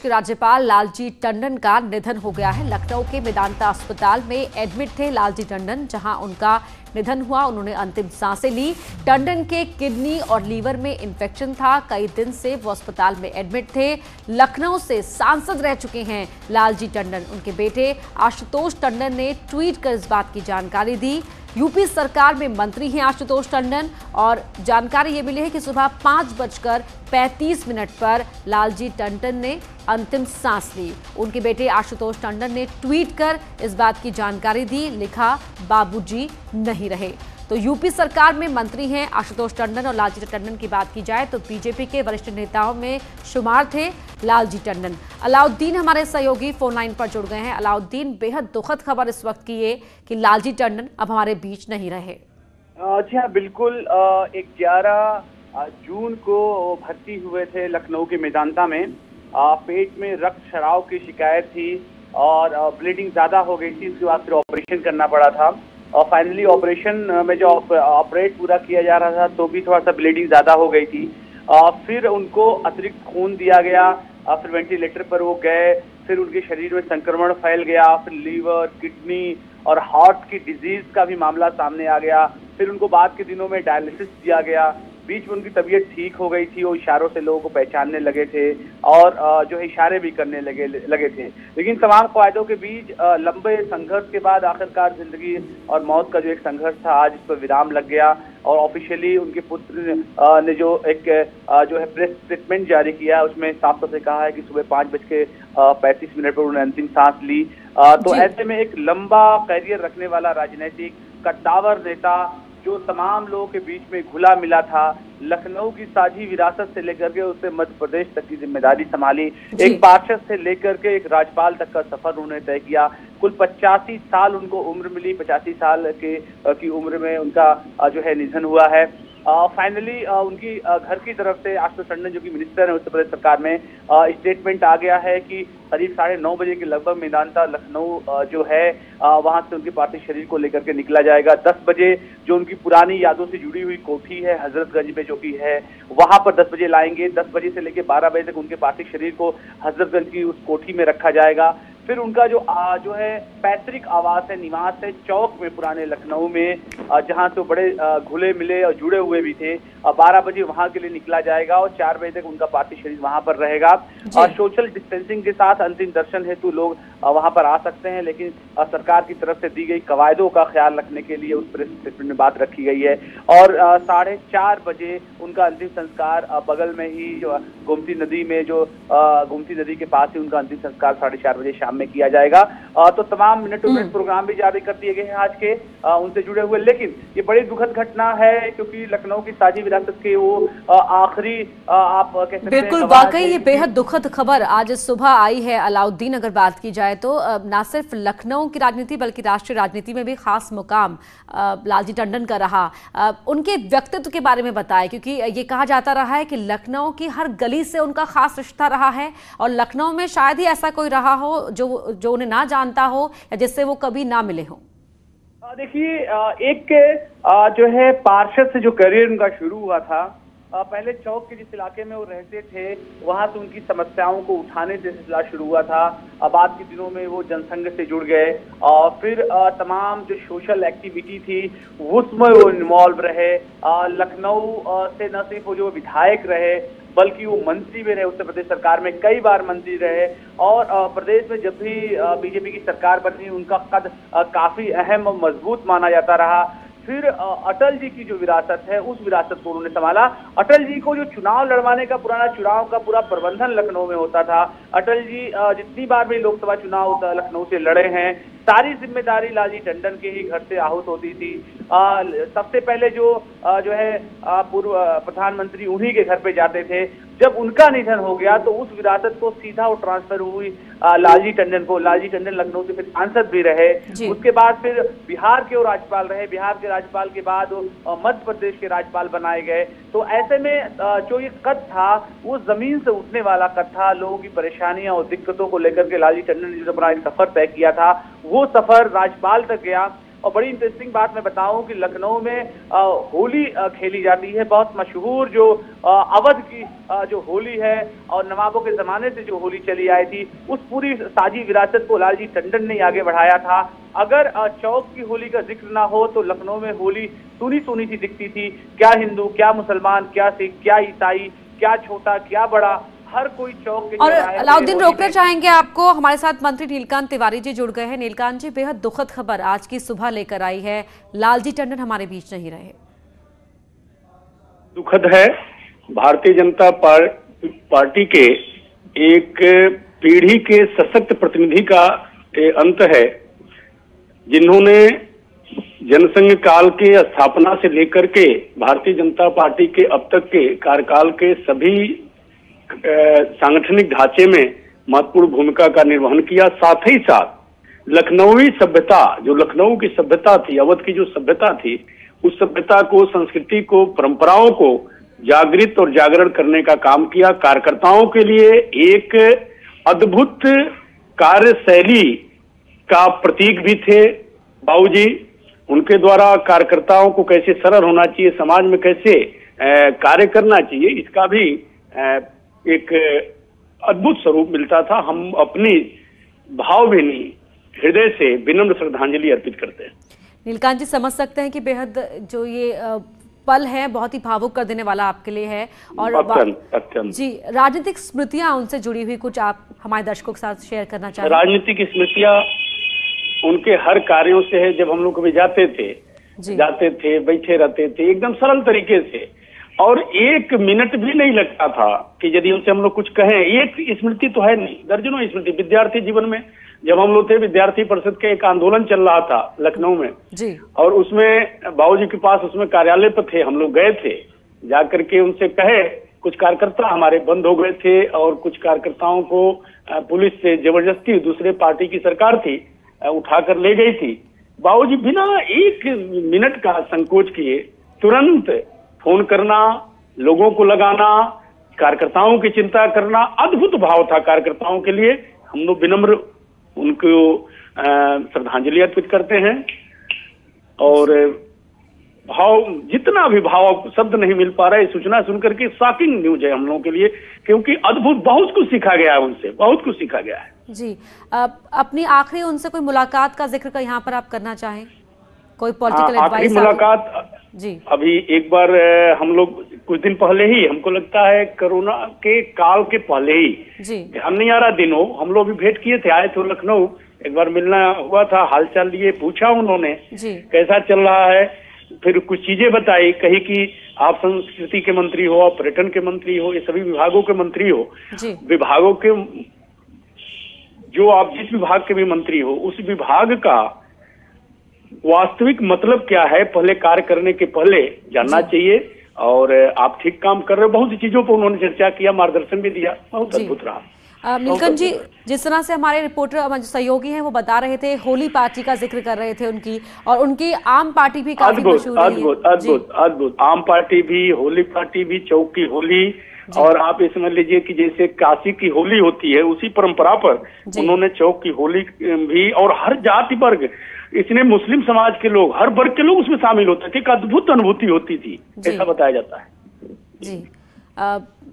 राज्यपाल लालजी टंडन का निधन हो गया है। लखनऊ के मेदांता अस्पताल में एडमिट थे लालजी टंडन, जहां उनका निधन हुआ। उन्होंने अंतिम सांसें ली। टंडन के किडनी और लीवर में इंफेक्शन था। कई दिन से वो अस्पताल में एडमिट थे। लखनऊ से सांसद रह चुके हैं लालजी टंडन। उनके बेटे आशुतोष टंडन ने ट्वीट कर इस बात की जानकारी दी। यूपी सरकार में मंत्री हैं आशुतोष टंडन, और जानकारी ये मिली है कि सुबह 5:35 पर लालजी टंडन ने अंतिम सांस ली। उनके बेटे आशुतोष टंडन ने ट्वीट कर इस बात की जानकारी दी। लिखा, बाबूजी नहीं रहे। तो यूपी सरकार में मंत्री हैं आशुतोष टंडन, और लालजी टंडन की बात की जाए तो बीजेपी के वरिष्ठ नेताओं में शुमार थे लालजी टंडन। अलाउद्दीन हमारे सहयोगी फोन लाइन पर जुड़ गए हैं। अलाउद्दीन, बेहद दुखद खबर इस वक्त की है कि लालजी टंडन अब हमारे बीच नहीं रहे। जी हाँ, बिल्कुल। 11 जून को भर्ती हुए थे लखनऊ के मेदांता में। पेट में रक्त स्राव की शिकायत थी और ब्लीडिंग ज्यादा हो गई थी। उसके बाद फिर ऑपरेशन करना पड़ा था, और फाइनली ऑपरेशन में जो ऑपरेट पूरा किया जा रहा था तो भी थोड़ा सा ब्लीडिंग ज्यादा हो गई थी। फिर उनको अतिरिक्त खून दिया गया, फिर वेंटिलेटर पर वो गए। फिर उनके शरीर में संक्रमण फैल गया, फिर लीवर, किडनी और हार्ट की डिजीज का भी मामला सामने आ गया। फिर उनको बाद के दिनों में डायलिसिस दिया गया। बीच में उनकी तबीयत ठीक हो गई थी, वो इशारों से लोगों को पहचानने लगे थे और जो है इशारे भी करने लगे थे। लेकिन तमाम क़वायदों के बीच लंबे संघर्ष के बाद आखिरकार जिंदगी और मौत का जो एक संघर्ष था, आज इस पर विराम लग गया। और ऑफिशियली उनके पुत्र ने जो एक जो है प्रेस स्टेटमेंट जारी किया, उसमें साफ तौर से कहा है कि सुबह 5:35 पर उन्होंने अंतिम सांस ली। तो ऐसे में एक लंबा कैरियर रखने वाला राजनीतिक कद्दावर नेता, जो तमाम लोगों के बीच में घुला मिला था, लखनऊ की साझी विरासत से लेकर के उससे मध्य प्रदेश तक की जिम्मेदारी संभाली, एक पार्षद से लेकर के एक राज्यपाल तक का सफर उन्होंने तय किया। कुल 85 साल उनको उम्र मिली। 85 साल की उम्र में उनका जो है निधन हुआ है। फाइनली उनकी घर की तरफ से आशुतोष टंडन, जो कि मिनिस्टर है उत्तर प्रदेश सरकार में, स्टेटमेंट आ गया है कि करीब 9:30 बजे के लगभग मेदांता लखनऊ जो है वहां से उनके पार्थिव शरीर को लेकर के निकला जाएगा। 10 बजे जो उनकी पुरानी यादों से जुड़ी हुई कोठी है हजरतगंज में जो कि है, वहां पर 10 बजे लाएंगे। 10 बजे से लेकर 12 बजे तक उनके पार्थिव शरीर को हजरतगंज की उस कोठी में रखा जाएगा। फिर उनका जो है पैतृक आवास है, निवास है चौक में, पुराने लखनऊ में, जहां से बड़े घुले मिले और जुड़े हुए भी थे। 12 बजे वहां के लिए निकला जाएगा और 4 बजे तक उनका पार्थिव शरीर वहां पर रहेगा। सोशल डिस्टेंसिंग के साथ अंतिम दर्शन हेतु लोग वहां पर आ सकते हैं, लेकिन सरकार की तरफ से दी गई कवायदों का ख्याल रखने के लिए उस प्रेस स्टेटमेंट में बात रखी गई है। और 4:30 बजे उनका अंतिम संस्कार बगल में ही जो गोमती नदी में, जो गोमती नदी के पास ही उनका अंतिम संस्कार 4:30 बजे शाम में किया जाएगा। तो तमाम मिनट टू मिनट प्रोग्राम भी जारी कर दिए गए हैं आज के उनसे जुड़े हुए। लेकिन ये बड़ी दुखद घटना है, क्योंकि लखनऊ की साझी विरासत के वो आखिरी आप कह सकते हैं। बिल्कुल, वाकई ये बेहद दुखद खबर आज सुबह आई है। अलाउद्दीन, अगर बात की जाए तो ना सिर्फ लखनऊ की राजनीति बल्कि राष्ट्रीय राजनीति में भी खास मुकाम लालजी टंडन का रहा। उनके व्यक्तित्व के बारे में बताएं, क्योंकि ये कहा जाता रहा है कि लखनऊ की हर गली से उनका खास रिश्ता रहा है, और लखनऊ में शायद ही ऐसा कोई रहा हो जो उन्हें ना जानता हो या जिससे वो कभी ना मिले हो। देखिए, एक जो है पार्षद से जो करियर उनका शुरू हुआ था, पहले चौक के जिस इलाके में वो रहते थे वहां से उनकी समस्याओं को उठाने से सिलसिला शुरू हुआ था। बाद के दिनों में वो जनसंघ से जुड़ गए, और फिर तमाम जो सोशल एक्टिविटी थी उसमें वो इन्वॉल्व रहे। लखनऊ से न सिर्फ वो जो विधायक रहे, बल्कि वो मंत्री भी रहे, उत्तर प्रदेश सरकार में कई बार मंत्री रहे। और प्रदेश में जब भी बीजेपी की सरकार बनी, उनका कद काफी अहम और मजबूत माना जाता रहा। फिर अटल जी की जो विरासत है, उस विरासत को उन्होंने संभाला। अटल जी को जो चुनाव लड़वाने का, पुराना चुनाव का पूरा प्रबंधन लखनऊ में होता था। अटल जी जितनी बार भी लोकसभा चुनाव लखनऊ से लड़े हैं, सारी जिम्मेदारी लालजी टंडन के ही घर से आहूत होती थी। सबसे पहले जो है पूर्व प्रधानमंत्री उन्हीं के घर पे जाते थे। जब उनका निधन हो गया तो उस विरासत को सीधा वो ट्रांसफर हुई लालजी टंडन को। लालजी टंडन लखनऊ से फिर सांसद भी रहे, उसके बाद फिर बिहार के वो राज्यपाल रहे। बिहार के राज्यपाल के बाद मध्य प्रदेश के राज्यपाल बनाए गए। तो ऐसे में जो ये कद था वो जमीन से उठने वाला कद था। लोगों की परेशानियां और दिक्कतों को लेकर के लालजी टंडन ने जो अपना एक सफर तय किया था, वो सफर राज्यपाल तक गया। और बड़ी इंटरेस्टिंग बात मैं बताऊं कि लखनऊ में होली खेली जाती है। बहुत मशहूर जो अवध की जो होली है और नवाबों के जमाने से जो होली चली आई थी, उस पूरी साजी विरासत को लालजी टंडन ने आगे बढ़ाया था। अगर चौक की होली का जिक्र ना हो तो लखनऊ में होली सुनी सुनी सी दिखती थी। क्या हिंदू, क्या मुसलमान, क्या सिख, क्या ईसाई, क्या छोटा, क्या बड़ा, हर कोई चौक के। और अलाउद्दीन, रोकना चाहेंगे आपको। हमारे साथ मंत्री नीलकांत तिवारी जी जुड़ गए हैं। नीलकांत जी, बेहद दुखद खबर आज की सुबह लेकर आई है, लालजी टंडन हमारे बीच नहीं रहे। दुखद है। भारतीय जनता पार्टी के एक पीढ़ी के सशक्त प्रतिनिधि का अंत है, जिन्होंने जनसंघ काल के स्थापना से लेकर के भारतीय जनता पार्टी के अब तक के कार्यकाल के सभी सांगठनिक ढांचे में महत्वपूर्ण भूमिका का निर्वहन किया। साथ ही साथ लखनवी सभ्यता, जो लखनऊ की सभ्यता थी, अवध की जो सभ्यता थी, उस सभ्यता को, संस्कृति को, परंपराओं को जागृत और जागरण करने का काम किया। कार्यकर्ताओं के लिए एक अद्भुत कार्यशैली का प्रतीक भी थे बाबूजी। उनके द्वारा कार्यकर्ताओं को कैसे सरल होना चाहिए, समाज में कैसे कार्य करना चाहिए, इसका भी एक अद्भुत स्वरूप मिलता था। हम अपनी भावभीनी हृदय से विनम्र श्रद्धांजलि अर्पित करते हैं। नीलकांत जी, समझ सकते हैं कि बेहद जो ये पल है बहुत ही भावुक कर देने वाला आपके लिए है। और अत्यंत जी, राजनीतिक स्मृतियां उनसे जुड़ी हुई कुछ आप हमारे दर्शकों के साथ शेयर करना चाहें? राजनीतिक स्मृतियां उनके हर कार्यों से है। जब हम लोग कभी जाते थे, बैठे रहते थे एकदम सरल तरीके से, और एक मिनट भी नहीं लगता था कि यदि उनसे हम लोग कुछ कहें। एक स्मृति तो है नहीं, दर्जनों स्मृति। विद्यार्थी जीवन में जब हम लोग थे, विद्यार्थी परिषद का एक आंदोलन चल रहा था लखनऊ में जी, और उसमें बाबूजी के पास उसमें कार्यालय पर थे, हम लोग गए थे, जाकर के उनसे कहे। कुछ कार्यकर्ता हमारे बंद हो गए थे और कुछ कार्यकर्ताओं को पुलिस से जबरदस्ती, दूसरे पार्टी की सरकार थी, उठाकर ले गई थी। बाबूजी बिना एक मिनट का संकोच किए तुरंत फोन करना, लोगों को लगाना, कार्यकर्ताओं की चिंता करना, अद्भुत भाव था कार्यकर्ताओं के लिए। हम लोग विनम्र उनको श्रद्धांजलि अर्पित करते हैं। और भाव, जितना भी भाव शब्द नहीं मिल पा रहा है। सूचना सुनकर के शॉकिंग न्यूज है हम लोगों के लिए, क्योंकि अद्भुत, बहुत कुछ सीखा गया है उनसे, बहुत कुछ सीखा गया है। जी, अपनी आखिरी उनसे कोई मुलाकात का जिक्र यहाँ पर आप करना चाहें? कोई पॉलिटिकल एडवाइस? आखिरी मुलाकात जी, अभी एक बार हम लोग कुछ दिन पहले ही, हमको लगता है कोरोना के काल के पहले ही, जी, ध्यान नहीं आ रहा दिनों, हम लोग भी भेंट किए थे, आए थे लखनऊ, एक बार मिलना हुआ था, हालचाल लिए, पूछा उन्होंने जी, कैसा चल रहा है। फिर कुछ चीजें बताई, कही कि आप संस्कृति के मंत्री हो, आप पर्यटन के मंत्री हो, ये सभी विभागों के मंत्री हो, विभागों के जो आप जिस विभाग के भी मंत्री हो, उस विभाग का वास्तविक मतलब क्या है पहले कार्य करने के पहले जानना चाहिए। और आप ठीक काम कर रहे हो। बहुत सी चीजों पर उन्होंने चर्चा किया, मार्गदर्शन भी दिया, बहुत अद्भुत रहा। नीलकांत जी, जिस तरह से हमारे रिपोर्टर सहयोगी हैं वो बता रहे थे, होली पार्टी का जिक्र कर रहे थे उनकी, और उनकी आम पार्टी भी काफी मशहूर है। अद्भुत आम पार्टी भी, होली पार्टी भी, चौक की होली, और आप ये समझ लीजिए कि जैसे काशी की होली होती है, उसी परंपरा पर उन्होंने चौक की होली भी, और हर जाति वर्ग, इसने मुस्लिम समाज के लोग, हर वर्ग के लोग उसमें शामिल होते थे। एक अद्भुत अनुभूति होती थी, ऐसा बताया जाता है। जी,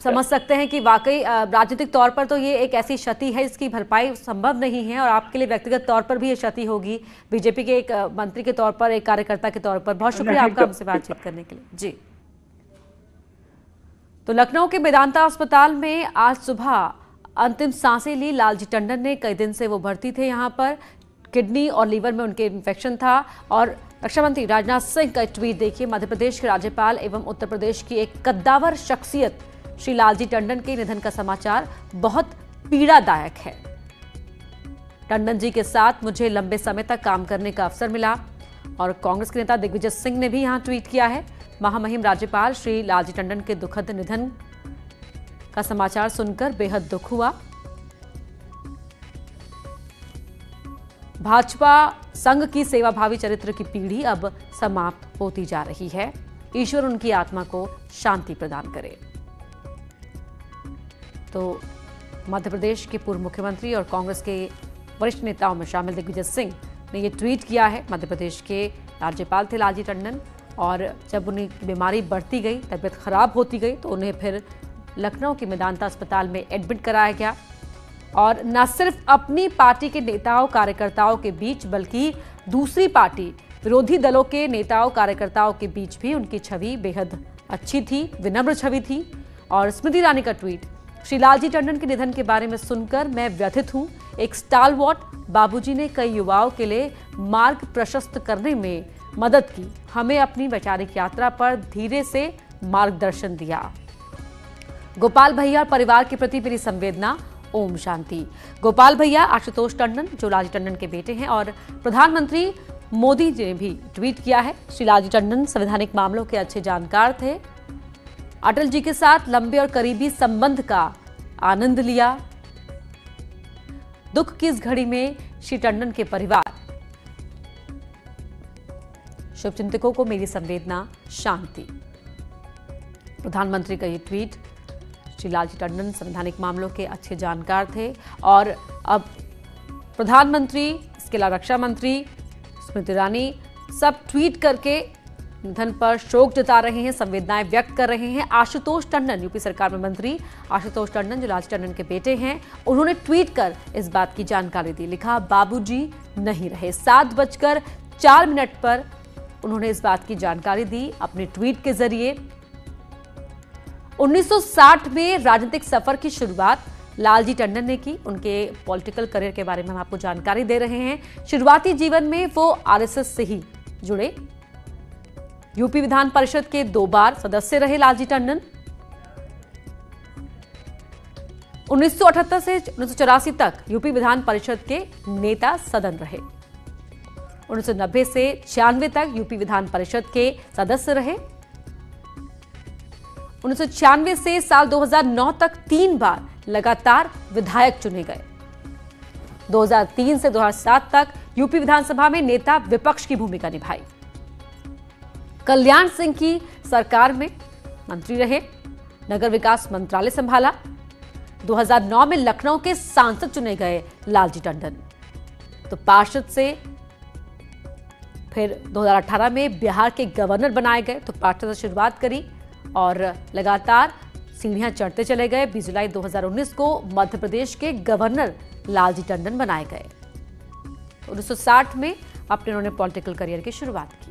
समझ सकते हैं कि वाकई राजनीतिक तौर पर तो ये एक ऐसी क्षति है इसकी भरपाई संभव नहीं है, और आपके लिए व्यक्तिगत तौर पर भी ये क्षति होगी, बीजेपी के एक मंत्री के तौर पर, एक कार्यकर्ता के तौर पर। बहुत शुक्रिया आपका हमसे बातचीत करने के लिए। जी, तो लखनऊ के मेदांता अस्पताल में आज सुबह अंतिम सांसें ली लालजी टंडन ने। कई दिन से वो भर्ती थे यहाँ पर, किडनी और लीवर में उनके इन्फेक्शन था। और रक्षा मंत्री राजनाथ सिंह का ट्वीट देखिए, मध्य प्रदेश के राज्यपाल एवं उत्तर प्रदेश की एक कद्दावर शख्सियत श्री लालजी टंडन के निधन का समाचार बहुत पीड़ादायक है। टंडन जी के साथ मुझे लंबे समय तक काम करने का अवसर मिला। और कांग्रेस के नेता दिग्विजय सिंह ने भी यहाँ ट्वीट किया है, महामहिम राज्यपाल श्री लालजी टंडन के दुखद निधन का समाचार सुनकर बेहद दुख हुआ। भाजपा संघ की सेवाभावी चरित्र की पीढ़ी अब समाप्त होती जा रही है। ईश्वर उनकी आत्मा को शांति प्रदान करे। तो मध्य प्रदेश के पूर्व मुख्यमंत्री और कांग्रेस के वरिष्ठ नेताओं में शामिल दिग्विजय सिंह ने ये ट्वीट किया है। मध्य प्रदेश के राज्यपाल थे लालजी टंडन, और जब उन्हें बीमारी बढ़ती गई, तबीयत खराब होती गई, तो उन्हें फिर लखनऊ के मेदांता अस्पताल में एडमिट कराया गया। और न सिर्फ अपनी पार्टी के नेताओं कार्यकर्ताओं के बीच, बल्कि दूसरी पार्टी विरोधी दलों के नेताओं कार्यकर्ताओं के बीच भी उनकी छवि बेहद अच्छी थी, विनम्र छवि थी। और स्मृति ईरानी का ट्वीट, श्री लालजी टंडन के निधन के बारे में सुनकर मैं व्यथित हूं। एक स्टालवॉट बाबूजी ने कई युवाओं के लिए मार्ग प्रशस्त करने में मदद की, हमें अपनी वैचारिक यात्रा पर धीरे से मार्गदर्शन दिया। गोपाल भैया परिवार के प्रति मेरी संवेदना, ओम शांति। गोपाल भैया आशुतोष टंडन जो लालजी टंडन के बेटे हैं, और प्रधानमंत्री मोदी जी ने भी ट्वीट किया है, श्री लालजी टंडन संवैधानिक मामलों के अच्छे जानकार थे, अटल जी के साथ लंबे और करीबी संबंध का आनंद लिया। दुख की इस घड़ी में श्री टंडन के परिवार, शुभचिंतकों को मेरी संवेदना, शांति। प्रधानमंत्री का ये ट्वीट, श्री लालजी टंडन संवैधानिक मामलों के अच्छे जानकार थे, और अब प्रधानमंत्री, इसके अलावा रक्षा मंत्री स्मृति ईरानी सब ट्वीट करके निधन पर शोक जता रहे हैं, संवेदनाएं व्यक्त कर रहे हैं। आशुतोष टंडन, यूपी सरकार में मंत्री आशुतोष टंडन जो लालजी टंडन के बेटे हैं, उन्होंने ट्वीट कर इस बात की जानकारी दी। लिखा, बाबूजी नहीं रहे। 7:04 पर उन्होंने इस बात की जानकारी दी अपने ट्वीट के जरिए। 1960 में राजनीतिक सफर की शुरुआत लालजी टंडन ने की। उनके पॉलिटिकल करियर के बारे में हम आपको जानकारी दे रहे हैं। शुरुआती जीवन में वो आरएसएस से ही जुड़े। यूपी विधान परिषद के 2 बार सदस्य रहे लालजी टंडन। 1978 से 1984 तक यूपी विधान परिषद के नेता सदन रहे। 1990 से 96 तक यूपी विधान परिषद के सदस्य रहे। 1996 से साल 2009 तक 3 बार लगातार विधायक चुने गए। 2003 से 2007 तक यूपी विधानसभा में नेता विपक्ष की भूमिका निभाई। कल्याण सिंह की सरकार में मंत्री रहे, नगर विकास मंत्रालय संभाला। 2009 में लखनऊ के सांसद चुने गए लालजी टंडन, तो पार्षद से फिर 2018 में बिहार के गवर्नर बनाए गए, तो पार्षद से शुरुआत करी और लगातार सीढ़ियां चढ़ते चले गए। 20 जुलाई 2019 को मध्य प्रदेश के गवर्नर लालजी टंडन बनाए गए। 1960 में अपने उन्होंने पॉलिटिकल करियर की शुरुआत की।